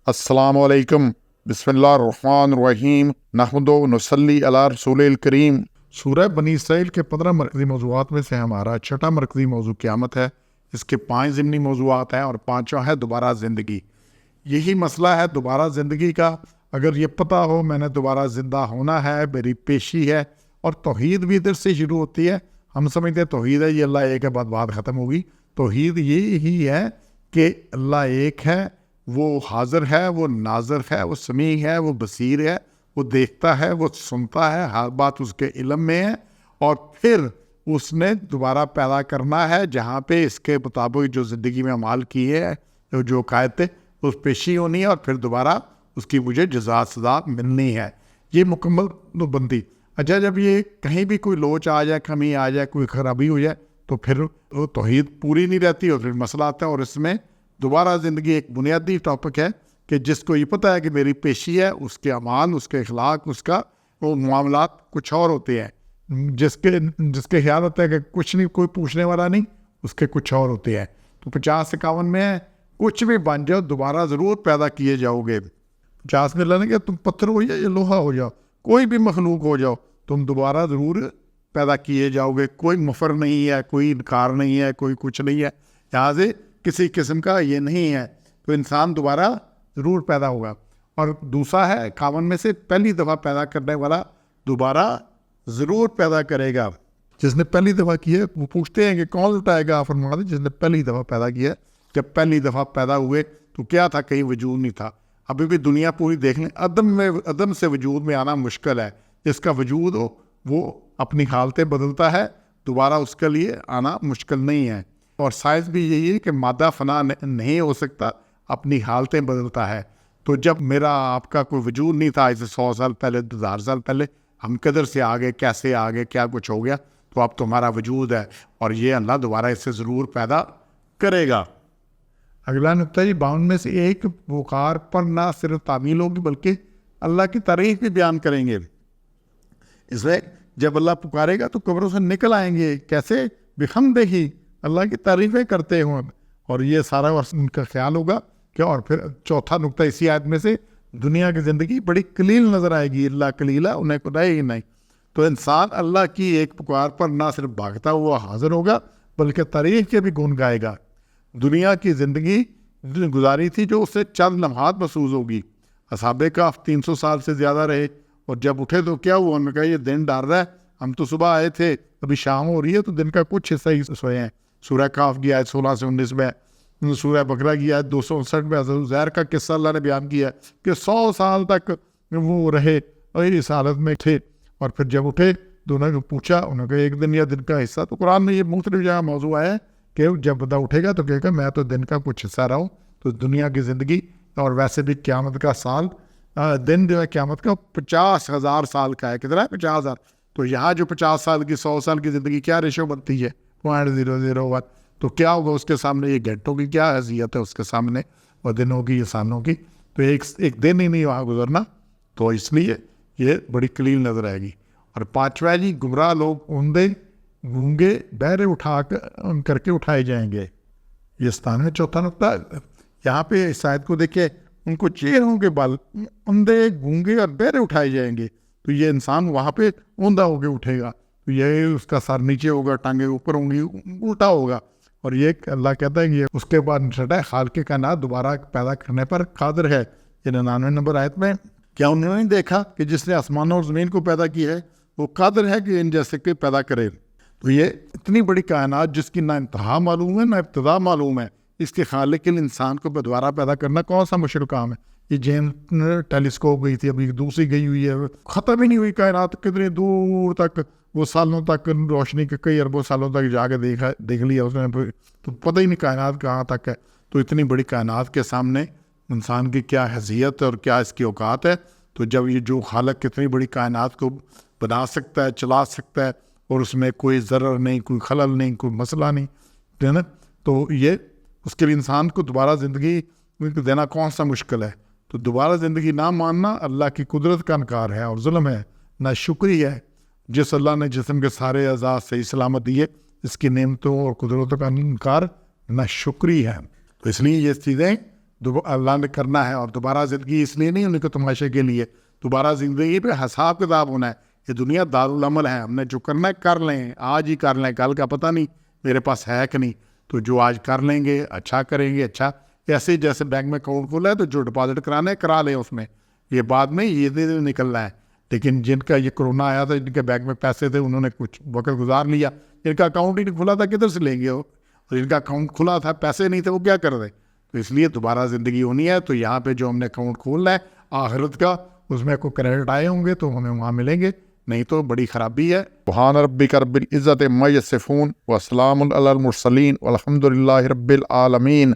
السلام علیکم، بسم اللہ الرحمن الرحیم، نحمد و نصلی علی رسول الکریم۔ سورہ بنی اسرائیل کے 15 مرکزی موضوعات میں سے ہمارا چھٹا مرکزی موضوع قیامت ہے۔ اس کے 5 ضمنی موضوعات ہیں اور 5واں ہے دوبارہ زندگی۔ یہی مسئلہ ہے دوبارہ زندگی کا۔ اگر یہ پتہ ہو میں نے دوبارہ زندہ ہونا ہے، میری پیشی ہے، اور توحید بھی ادھر سے شروع ہوتی ہے۔ ہم سمجھتے ہیں توحید ہے یہ اللہ ایک ہے، بات ختم ہوگی۔ توحید یہی ہے کہ اللہ ایک ہے، وہ حاضر ہے، وہ ناظر ہے، وہ سمیع ہے، وہ بصیر ہے، وہ دیکھتا ہے، وہ سنتا ہے، ہر بات اس کے علم میں ہے، اور پھر اس نے دوبارہ پیدا کرنا ہے جہاں پہ اس کے مطابق جو زندگی میں اعمال کیے ہیں، جو قائد تھے، اس پیشی ہونی ہے، اور پھر دوبارہ اس کی مجھے جزا سزا ملنی ہے۔ یہ مکمل بندی۔ اچھا، جب یہ کہیں بھی کوئی لوچ آ جائے، کمی آ جائے، کوئی خرابی ہو جائے، تو پھر وہ توحید پوری نہیں رہتی اور پھر مسئلہ آتا ہے۔ اور اس میں دوبارہ زندگی ایک بنیادی ٹاپک ہے کہ جس کو یہ پتہ ہے کہ میری پیشی ہے، اس کے اعمال، اس کے اخلاق، اس کا وہ معاملات کچھ اور ہوتے ہیں۔ جس کے خیال ہوتا ہے کہ کچھ نہیں، کوئی پوچھنے والا نہیں، اس کے کچھ اور ہوتے ہیں۔ تو 50-51 میں کچھ بھی بن جاؤ دوبارہ ضرور پیدا کیے جاؤ گے۔ 50 میں اللہ نے کہا تم پتھر ہو جاؤ یا لوہا ہو جاؤ، کوئی بھی مخلوق ہو جاؤ، تم دوبارہ ضرور پیدا کیے جاؤ گے۔ کوئی مفر نہیں ہے، کوئی انکار نہیں ہے، کوئی کچھ نہیں ہے، یہاں سے کسی قسم کا یہ نہیں ہے۔ تو انسان دوبارہ ضرور پیدا ہوگا۔ اور دوسرا ہے 51 میں سے پہلی دفعہ پیدا کرنے والا دوبارہ ضرور پیدا کرے گا۔ جس نے پہلی دفعہ کی ہے وہ پوچھتے ہیں کہ کون لٹائے گا؟ فرماتے جس نے پہلی دفعہ پیدا کیا۔ جب پہلی دفعہ پیدا ہوئے تو کیا تھا؟ کہیں وجود نہیں تھا۔ ابھی بھی دنیا پوری دیکھ لیں، عدم سے وجود میں آنا مشکل ہے۔ جس کا وجود ہو وہ اپنی حالتیں بدلتا ہے، دوبارہ اس کے لیے آنا مشکل نہیں ہے۔ اور سائنس بھی یہی ہے کہ مادہ فنا نہیں ہو سکتا، اپنی حالتیں بدلتا ہے۔ تو جب میرا آپ کا کوئی وجود نہیں تھا، اسے 100 سال پہلے، 1000 سال پہلے، ہم کدھر سے آگے، کیسے آگے، کیا کچھ ہو گیا، تو اب تمہارا وجود ہے، اور یہ اللہ دوبارہ اسے ضرور پیدا کرے گا۔ اگلا نقطہ جی 52 میں سے ایک وقار پر نہ صرف تعمیل ہوگی بلکہ اللہ کی تعریف بھی بیان کریں گے۔ اس لیے جب اللہ پکارے گا تو قبروں سے نکل آئیں گے، کیسے؟ بحمدہ، اللہ کی تعریفیں کرتے ہوں، اور یہ سارا ان کا خیال ہوگا کہ۔ اور پھر چوتھا نقطہ اسی آیت میں سے، دنیا کی زندگی بڑی قلیل نظر آئے گی، اللہ قلیلہ انہیں کو رہے ہی نہیں۔ تو انسان اللہ کی ایک پکار پر نہ صرف بھاگتا ہوا حاضر ہوگا بلکہ تعریف کے بھی گن گائے گا۔ دنیا کی زندگی گزاری تھی جو اس سے چند لمحات محسوس ہوگی۔ اصحاب کہف 300 سال سے زیادہ رہے، اور جب اٹھے تو کیا ہوا؟ انہوں نے کہا یہ دن ڈر رہا ہے، ہم تو صبح آئے تھے، ابھی شام ہو رہی ہے، تو دن کا کچھ حصہ ہی سوئے ہیں۔ سورہ کہف کی آیت 16 سے 19 میں، سورہ بقرہ کی آیت 259 میں حضرت عزیر کا قصہ اللہ نے بیان کیا کہ 100 سال تک وہ رہے اور اس حالت میں تھے، اور پھر جب اٹھے تو انہوں نے پوچھا، انہوں نے کہا ایک دن یا دن کا حصہ۔ تو قرآن میں یہ مختلف جگہ موضوع ہے کہ جب بندہ اٹھے گا تو کہے گا میں تو دن کا کچھ حصہ رہا ہوں۔ تو دنیا کی زندگی، اور ویسے بھی قیامت کا سال، دن جو ہے قیامت کا 50,000 سال کا ہے۔ کتنا ہے؟ 50,000۔ تو یہاں جو 50 سال کی، 100 سال کی زندگی کیا ریشو بنتی ہے؟ 0.001۔ تو کیا ہوگا اس کے سامنے؟ یہ گھنٹوں کی کیا حیثیت ہے اس کے سامنے، اور دنوں کی، یہ سالوں کی۔ تو ایک دن ہی نہیں وہاں گزرنا، تو اس لیے یہ بڑی قلیل نظر آئے گی۔ اور 5واں جی، گمراہ لوگ اوندے گونگے بہرے کر کے اٹھائے جائیں گے۔ یہ ستان ہے چوتھا نقطہ۔ یہاں پہ اس آیت کو دیکھیں، ان کو چہروں کے بل اوندے گونگے اور بہرے اٹھائے جائیں گے۔ تو یہ انسان وہاں پہ اوندا ہو کے اٹھے گا، تو یہ اس کا سر نیچے ہوگا، ٹانگیں اوپر ہوں گی، الٹا ہوگا۔ اور یہ اللہ کہتا ہے کہ اس کے بعد چھٹا ہے خالق کائنات دوبارہ پیدا کرنے پر قادر ہے۔ یہ 99 نمبر آیت میں، کیا انہوں نے دیکھا کہ جس نے آسمانوں اور زمین کو پیدا کی ہے وہ قادر ہے کہ ان جیسے کے پیدا کرے۔ تو یہ اتنی بڑی کائنات جس کی نہ انتہا معلوم ہے نہ ابتدا معلوم ہے، اس کے خالق کے انسان کو دوبارہ پیدا کرنا کون سا مشکل کام ہے؟ یہ جیمز ٹیلیسکوپ گئی تھی، ابھی دوسری گئی ہوئی ہے، ختم ہی نہیں ہوئی کائنات، کتنے دور تک، وہ سالوں تک، روشنی کے کئی اربوں سالوں تک جا کے دیکھ لیا اس نے، تو پتہ ہی نہیں کائنات کہاں تک ہے۔ تو اتنی بڑی کائنات کے سامنے انسان کی کیا حیثیت اور کیا اس کی اوقات ہے۔ تو جب یہ جو خالق کتنی بڑی کائنات کو بنا سکتا ہے، چلا سکتا ہے، اور اس میں کوئی ضرر نہیں، کوئی خلل نہیں، کوئی مسئلہ نہیں، ہے نا، تو یہ اس کے لیے انسان کو دوبارہ زندگی دینا کون سا مشکل ہے؟ تو دوبارہ زندگی نہ ماننا اللہ کی قدرت کا انکار ہے اور ظلم ہے، نہ شکری ہے۔ جس اللہ نے جسم کے سارے اعضاء صحیح سلامت دیے، اس کی نعمتوں اور قدرتوں کا انکار نہ شکری ہے۔ تو اس لیے یہ چیزیں اللہ نے کرنا ہے، اور دوبارہ زندگی اس لیے نہیں ہونی کہ تماشے کے لیے، دوبارہ زندگی پہ حساب کتاب ہونا ہے. یہ دنیا دارالعمل ہے، ہم نے جو کرنا ہے کر لیں، آج ہی کر لیں، کل کا پتہ نہیں میرے پاس ہے کہ نہیں. تو جو آج کر لیں گے اچھا کریں گے. اچھا ایسے جیسے بینک میں اکاؤنٹ کھولا ہے تو جو ڈپازٹ کرانا ہے کرا لیں اس میں، یہ بعد میں یہ دن نکلنا ہے. لیکن جن کا یہ کرونا آیا تھا، جن کے بینک میں پیسے تھے، انہوں نے کچھ وقت گزار لیا. جن کا اکاؤنٹ ہی نہیں کھلا تھا کدھر سے لیں گے وہ؟ اور جن کا اکاؤنٹ کھلا تھا پیسے نہیں تھے وہ کیا کر دیں؟ تو اس لیے دوبارہ زندگی ہونی ہے. تو یہاں پہ جو ہم نے اکاؤنٹ کھولنا ہے آخرت کا، اس میں کوئی کریڈٹ آئے ہوں گے تو ہمیں وہاں ملیں گے، نہیں تو بڑی خرابی ہے. سبحان ربک رب العزت عما یصفون وسلام علی المرسلین والحمد للہ رب العالمین.